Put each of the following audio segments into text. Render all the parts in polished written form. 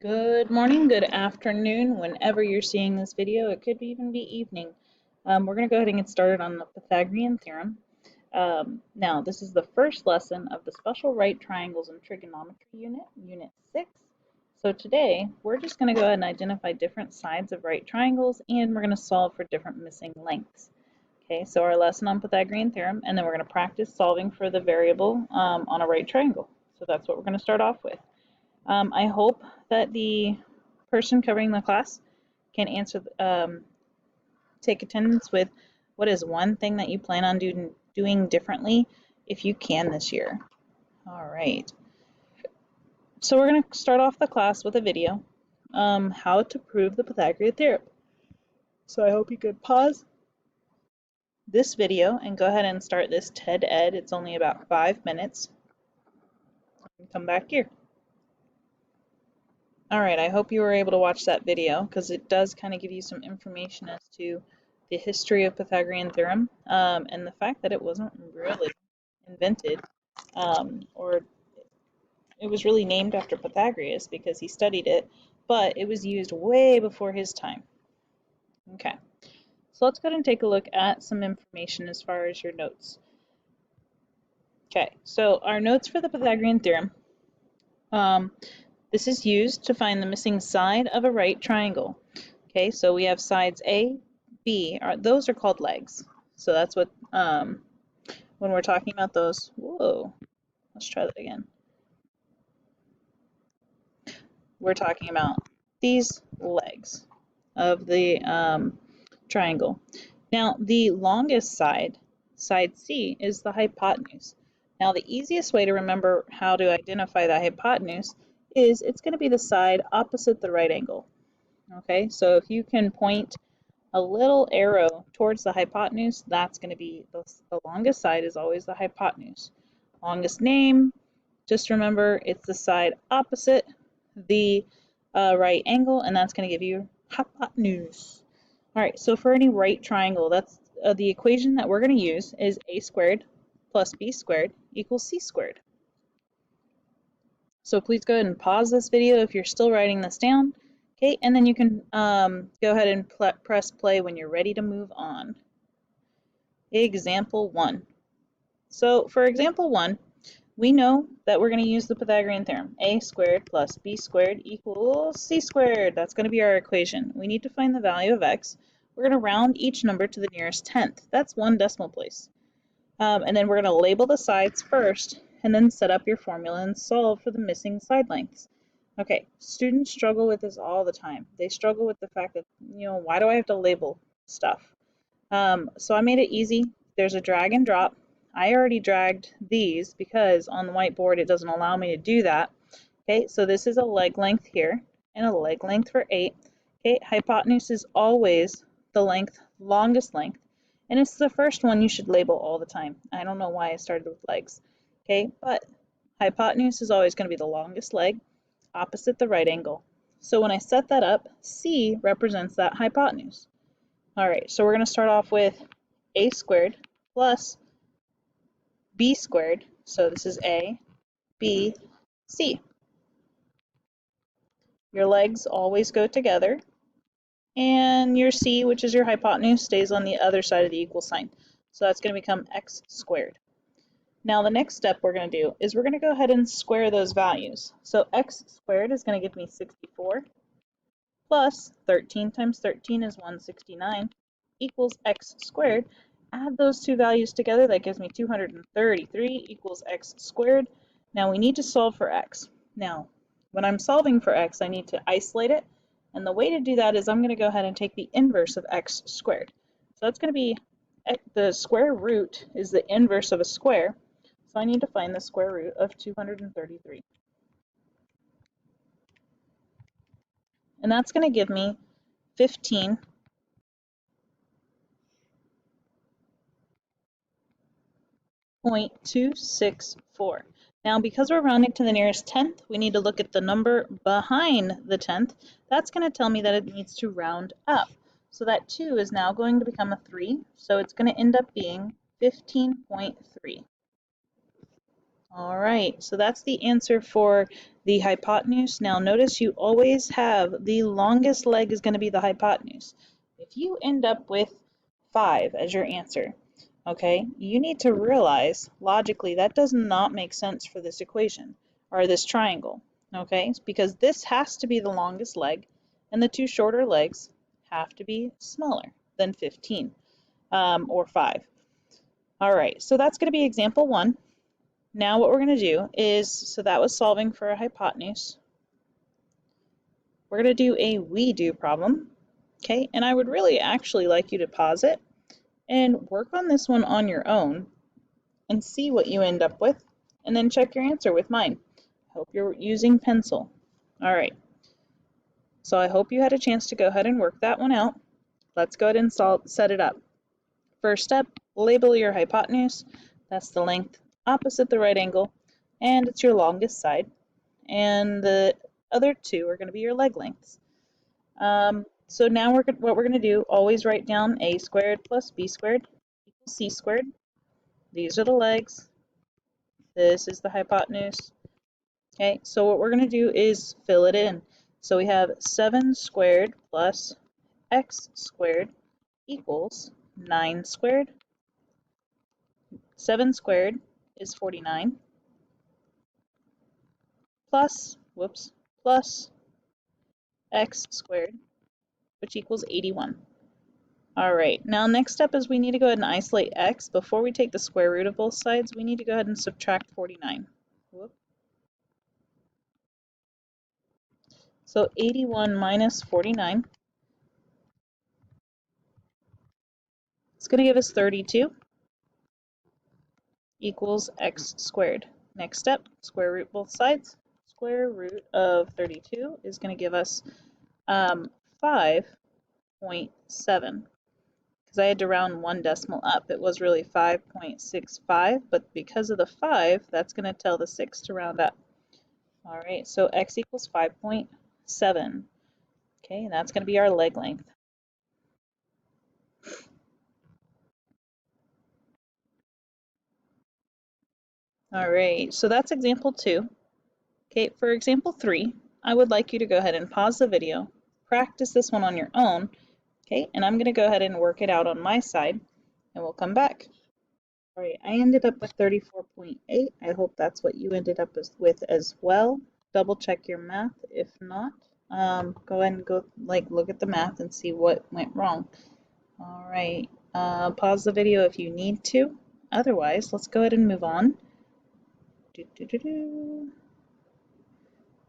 Good morning, good afternoon, whenever you're seeing this video. It could even be evening. We're going to go ahead and get started on the Pythagorean theorem. Now, this is the first lesson of the special right triangles and trigonometry unit 6. So today, we're just going to go ahead and identify different sides of right triangles, and we're going to solve for different missing lengths. Okay, so our lesson on Pythagorean theorem, and then we're going to practice solving for the variable on a right triangle. So that's what we're going to start off with. I hope that the person covering the class can take attendance with what is one thing that you plan on doing differently if you can this year. All right. So we're going to start off the class with a video, how to prove the Pythagorean theorem. So I hope you could pause this video and go ahead and start this TED Ed. It's only about 5 minutes. And come back here. All right, I hope you were able to watch that video because it does kind of give you some information as to the history of Pythagorean theorem and the fact that it wasn't really invented or it was really named after Pythagoras because he studied it, but it was used way before his time. Okay, so let's go ahead and take a look at some information as far as your notes. Okay, so our notes for the Pythagorean theorem. This is used to find the missing side of a right triangle. Okay, so we have sides A, B, those are called legs. So that's what, when we're talking about those, whoa, let's try that again. We're talking about these legs of the triangle. Now, the longest side, side C, is the hypotenuse. Now, the easiest way to remember how to identify the hypotenuse is it's going to be the side opposite the right angle. Okay, so if you can point a little arrow towards the hypotenuse, that's going to be the longest side is always the hypotenuse. Longest name, just remember it's the side opposite the right angle, and that's going to give you hypotenuse. All right, so for any right triangle, that's the equation that we're going to use is a squared plus b squared equals c squared. So please go ahead and pause this video if you're still writing this down. Okay, and then you can go ahead and press play when you're ready to move on. Example 1. So for example 1, we know that we're going to use the Pythagorean theorem. A squared plus b squared equals c squared. That's going to be our equation. We need to find the value of x. We're going to round each number to the nearest tenth. That's 1 decimal place. And then we're going to label the sides first, and then set up your formula and solve for the missing side lengths. Okay, students struggle with this all the time. They struggle with the fact that, why do I have to label stuff? So I made it easy. There's a drag and drop. I already dragged these because on the whiteboard it doesn't allow me to do that. Okay, so this is a leg length here and a leg length for 8. Okay, hypotenuse is always the longest length. And it's the first one you should label all the time. I don't know why I started with legs. Okay, but hypotenuse is always going to be the longest leg opposite the right angle. So when I set that up, C represents that hypotenuse. All right, so we're going to start off with a squared plus b squared. So this is a, b, c. Your legs always go together. And your c, which is your hypotenuse, stays on the other side of the equal sign. So that's going to become x squared. Now the next step we're going to do is we're going to go ahead and square those values. So x squared is going to give me 64 plus 13 times 13 is 169 equals x squared. Add those two values together, that gives me 233 equals x squared. Now we need to solve for x. Now when I'm solving for x, I need to isolate it. And the way to do that is I'm going to go ahead and take the inverse of x squared. So that's going to be the square root is the inverse of a square. So I need to find the square root of 233. And that's going to give me 15.264. Now, because we're rounding to the nearest tenth, we need to look at the number behind the tenth. That's going to tell me that it needs to round up. So that 2 is now going to become a 3, so it's going to end up being 15.3. All right, so that's the answer for the hypotenuse. Now notice you always have the longest leg is going to be the hypotenuse. If you end up with 5 as your answer, okay, you need to realize logically that does not make sense for this equation or this triangle, okay, because this has to be the longest leg and the two shorter legs have to be smaller than 15 or 5. All right, so that's going to be example 1. Now what we're going to do is, so that was solving for a hypotenuse. We're going to do a we do problem, okay? And I would really actually like you to pause it and work on this one on your own and see what you end up with, and then check your answer with mine. Hope you're using pencil. All right. So I hope you had a chance to go ahead and work that one out. Let's go ahead and set it up. First step, label your hypotenuse. That's the length opposite the right angle, and it's your longest side. And the other two are going to be your leg lengths. So now what we're going to do, always write down a squared plus b squared equals c squared. These are the legs. This is the hypotenuse. Okay, so what we're going to do is fill it in. So we have 7 squared plus x squared equals 9 squared. 7 squared is 49 plus x squared, which equals 81. All right, now next step is we need to go ahead and isolate x. Before we take the square root of both sides, we need to go ahead and subtract 49. So 81 minus 49 is going to give us 32 equals x squared. Next step, square root both sides. Square root of 32 is going to give us 5.7. Because I had to round one decimal up, it was really 5.65, but because of the 5, that's going to tell the 6 to round up. All right, so x equals 5.7. Okay, and that's going to be our leg length. All right, so that's example 2. Okay, for example 3, I would like you to go ahead and pause the video, practice this one on your own, okay, and I'm going to go ahead and work it out on my side, and we'll come back. All right, I ended up with 34.8. I hope that's what you ended up with as well. Double check your math. If not, go ahead and look at the math and see what went wrong. All right, pause the video if you need to. Otherwise, let's go ahead and move on.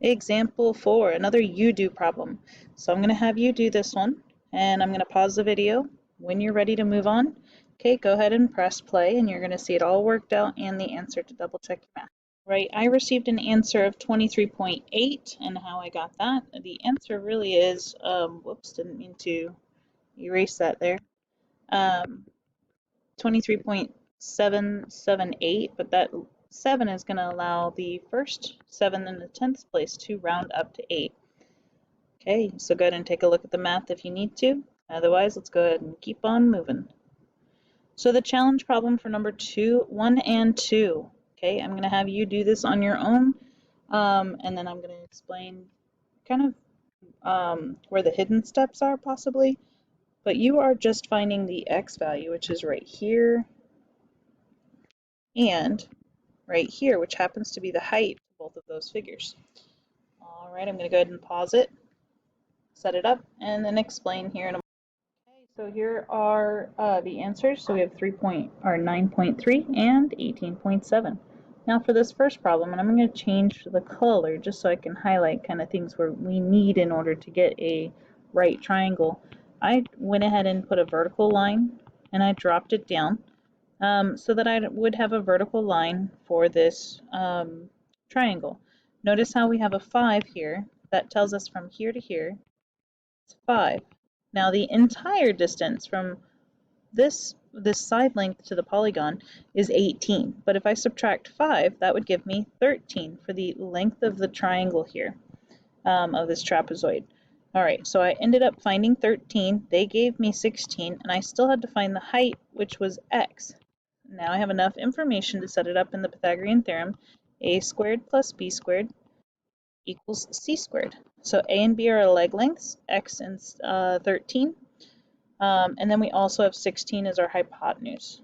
Example 4, another you do problem. So I'm going to have you do this one, and I'm going to pause the video. When you're ready to move on, okay, go ahead and press play, and you're going to see it all worked out and the answer to double check your math. Right, I received an answer of 23.8, and how I got that, the answer really is, whoops, didn't mean to erase that there, 23.778, but that 7 is going to allow the first 7 in the 10th place to round up to 8. Okay, so go ahead and take a look at the math if you need to. Otherwise, let's go ahead and keep on moving. So the challenge problem for number 1 and 2. Okay, I'm going to have you do this on your own, and then I'm going to explain kind of where the hidden steps are possibly. But you are just finding the x value, which is right here, and right here, which happens to be the height of both of those figures. All right, I'm going to go ahead and pause it, set it up, and then explain here in a moment. Okay, so here are the answers. So we have 9.3 and 18.7. Now for this first problem, and I'm going to change the color just so I can highlight kind of things where we need in order to get a right triangle. I went ahead and put a vertical line, and I dropped it down so that I would have a vertical line for this triangle. Notice how we have a 5 here. That tells us from here to here, it's 5. Now the entire distance from this side length to the polygon is 18. But if I subtract 5, that would give me 13 for the length of the triangle here, of this trapezoid. All right, so I ended up finding 13. They gave me 16, and I still had to find the height, which was x. Now I have enough information to set it up in the Pythagorean theorem a squared plus b squared equals c squared. So a and b are our leg lengths, x and 13. And then we also have 16 as our hypotenuse.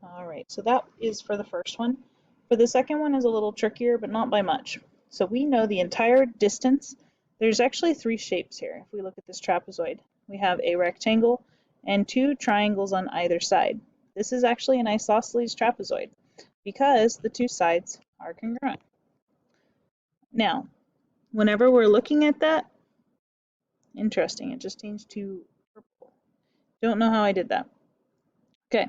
All right, so that is for the first one. For the second one is a little trickier, but not by much. So we know the entire distance. There's actually three shapes here. If we look at this trapezoid, we have a rectangle and two triangles on either side. This is actually an isosceles trapezoid because the two sides are congruent. Now, whenever we're looking at that, interesting, it just changed to purple. Don't know how I did that. Okay,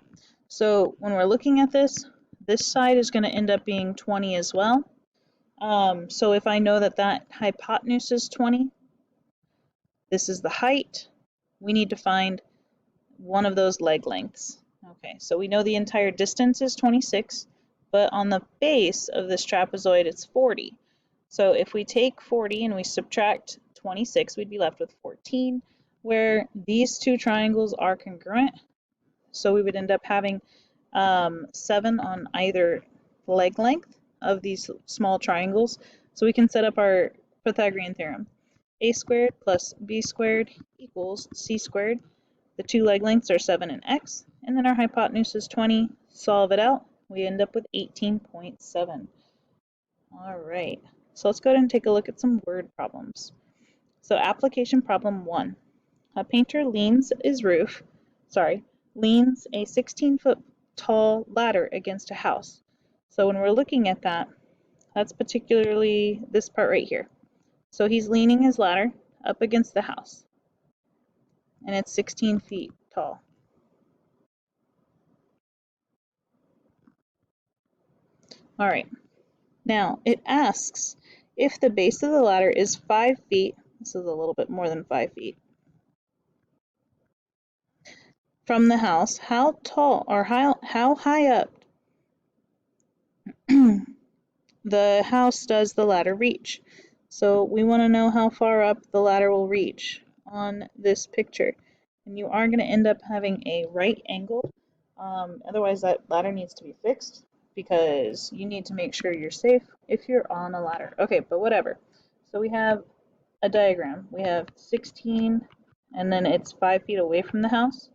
so when we're looking at this side is going to end up being 20 as well. So if I know that that hypotenuse is 20, this is the height, we need to find one of those leg lengths. Okay, so we know the entire distance is 26, but on the base of this trapezoid it's 40. So if we take 40 and we subtract 26, we'd be left with 14, where these two triangles are congruent. So we would end up having 7 on either leg length of these small triangles. So we can set up our Pythagorean theorem. A squared plus b squared equals c squared. The two leg lengths are 7 and x, and then our hypotenuse is 20. Solve it out. We end up with 18.7. All right, so let's go ahead and take a look at some word problems. So application problem 1. A painter leans a 16-foot tall ladder against a house. So when we're looking at that, that's particularly this part right here. So he's leaning his ladder up against the house, and it's 16 feet tall. All right, now it asks if the base of the ladder is 5 feet, this is a little bit more than 5 feet, from the house, how tall or how high up the house does the ladder reach? So we want to know how far up the ladder will reach on this picture. And you are going to end up having a right angle. Otherwise, that ladder needs to be fixed because you need to make sure you're safe if you're on a ladder. Okay, but whatever. So we have a diagram. We have 16, and then it's 5 feet away from the house.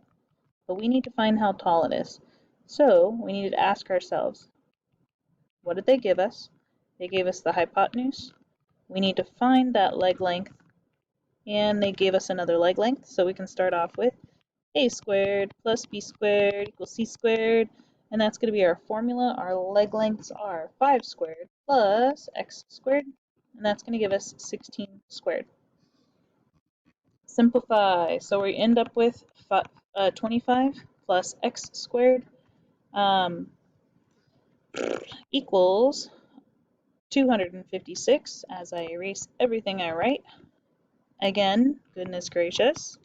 But we need to find how tall it is. So we need to ask ourselves, what did they give us? They gave us the hypotenuse. We need to find that leg length, and they gave us another leg length. So we can start off with a squared plus b squared equals c squared, and that's going to be our formula. Our leg lengths are 5 squared plus x squared, and that's going to give us 16 squared. Simplify, so we end up with 25 plus x squared equals 256, as I erase everything I write. Again, goodness gracious.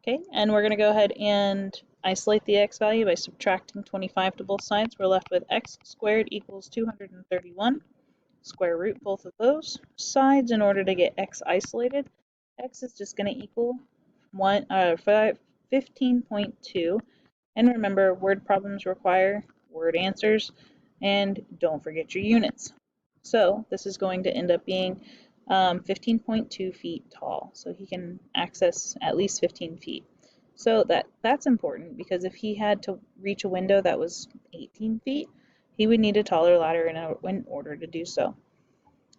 Okay, and we're going to go ahead and isolate the x value by subtracting 25 to both sides. We're left with x squared equals 231. Square root both of those sides in order to get x isolated. X is just going to equal 15.2. And remember, word problems require word answers, and don't forget your units. So this is going to end up being 15.2 feet tall, so he can access at least 15 feet. So that's important because if he had to reach a window that was 18 feet, he would need a taller ladder in order to do so.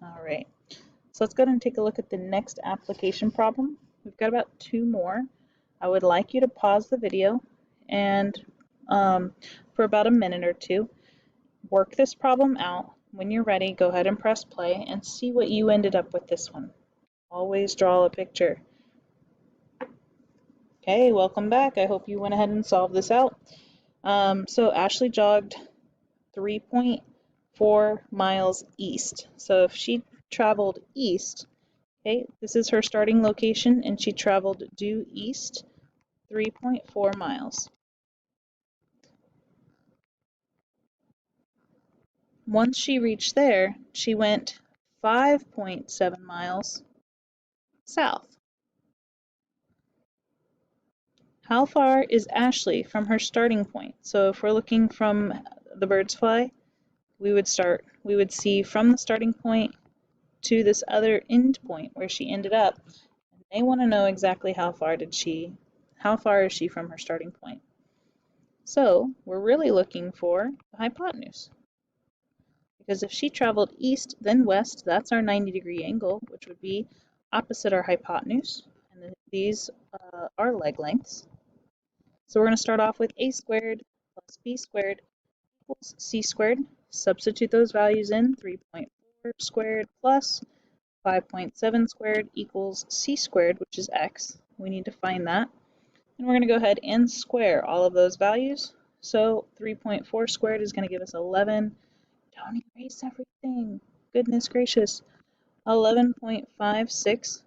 All right, so let's go ahead and take a look at the next application problem. We've got about 2 more. I would like you to pause the video and for about a minute or 2, work this problem out. When you're ready, go ahead and press play and see what you ended up with this one. Always draw a picture. Okay, welcome back. I hope you went ahead and solved this out. So Ashley jogged 3.4 miles east. So if she traveled east, okay, this is her starting location, and she traveled due east 3.4 miles. Once she reached there, she went 5.7 miles south. How far is Ashley from her starting point? So if we're looking from the bird's fly, we would start we would see from the starting point to this other end point where she ended up. And they want to know exactly how far is she from her starting point. So we're really looking for the hypotenuse. Because if she traveled east then west, that's our 90-degree angle, which would be opposite our hypotenuse. And these are leg lengths. So we're going to start off with a squared plus b squared equals c squared. Substitute those values in. 3.4 squared plus 5.7 squared equals c squared, which is x. We need to find that. And we're going to go ahead and square all of those values. So 3.4 squared is going to give us 11. Don't erase everything. Goodness gracious. 11.56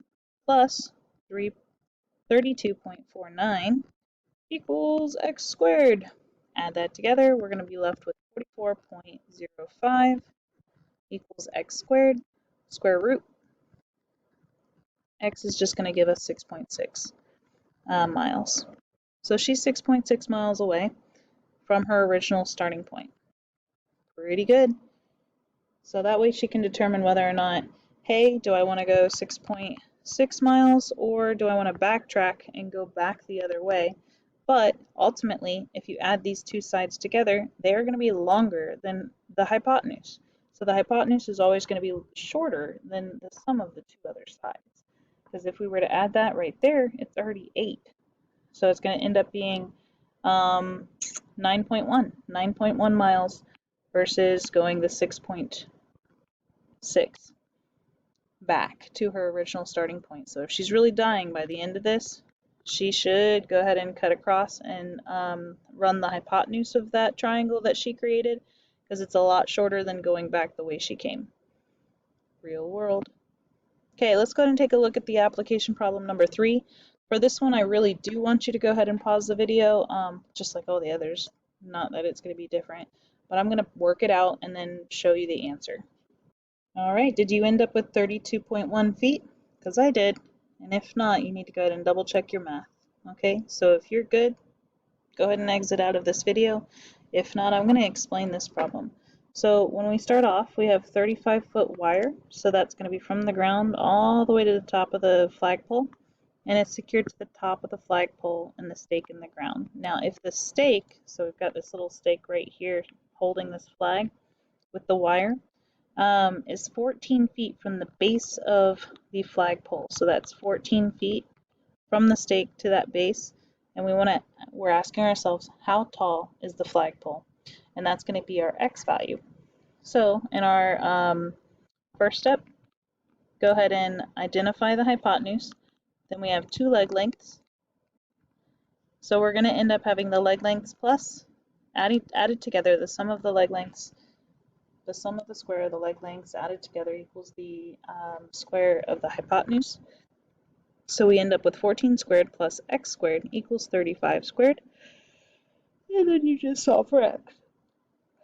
plus 32.49 equals x squared. Add that together, we're going to be left with 44.05 equals x squared. Square root. X is just going to give us 6.6 miles. So she's 6.6 miles away from her original starting point. Pretty good. So that way she can determine whether or not, hey, do I want to go 6.6 miles or do I want to backtrack and go back the other way? But ultimately, if you add these two sides together, they are going to be longer than the hypotenuse. So the hypotenuse is always going to be shorter than the sum of the two other sides. Because if we were to add that right there, it's already 8. So it's going to end up being 9.1 miles versus going the 6.6 back to her original starting point. So if she's really dying by the end of this, she should go ahead and cut across and run the hypotenuse of that triangle that she created, because it's a lot shorter than going back the way she came. Real world. Okay, let's go ahead and take a look at the application problem number 3. For this one, I really do want you to go ahead and pause the video, just like all the others. Not that it's going to be different, but I'm going to work it out and then show you the answer. All right, did you end up with 32.1 feet? Because I did. And if not, you need to go ahead and double check your math. Okay, so if you're good, go ahead and exit out of this video. If not, I'm going to explain this problem. So when we start off, we have 35-foot wire. So that's going to be from the ground all the way to the top of the flagpole. And it's secured to the top of the flagpole and the stake in the ground. Now, if the stake, so we've got this little stake right here holding this flag with the wire, is 14 feet from the base of the flagpole. So that's 14 feet from the stake to that base. And we're asking ourselves, how tall is the flagpole? And that's going to be our x value. So in our first step, go ahead and identify the hypotenuse. Then we have 2 leg lengths. So we're going to end up having the leg lengths plus added together, the sum of the leg lengths. The sum of the square of the leg lengths added together equals the square of the hypotenuse. So we end up with 14 squared plus x squared equals 35 squared. And then you just solve for x.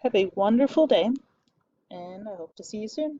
Have a wonderful day, and I hope to see you soon.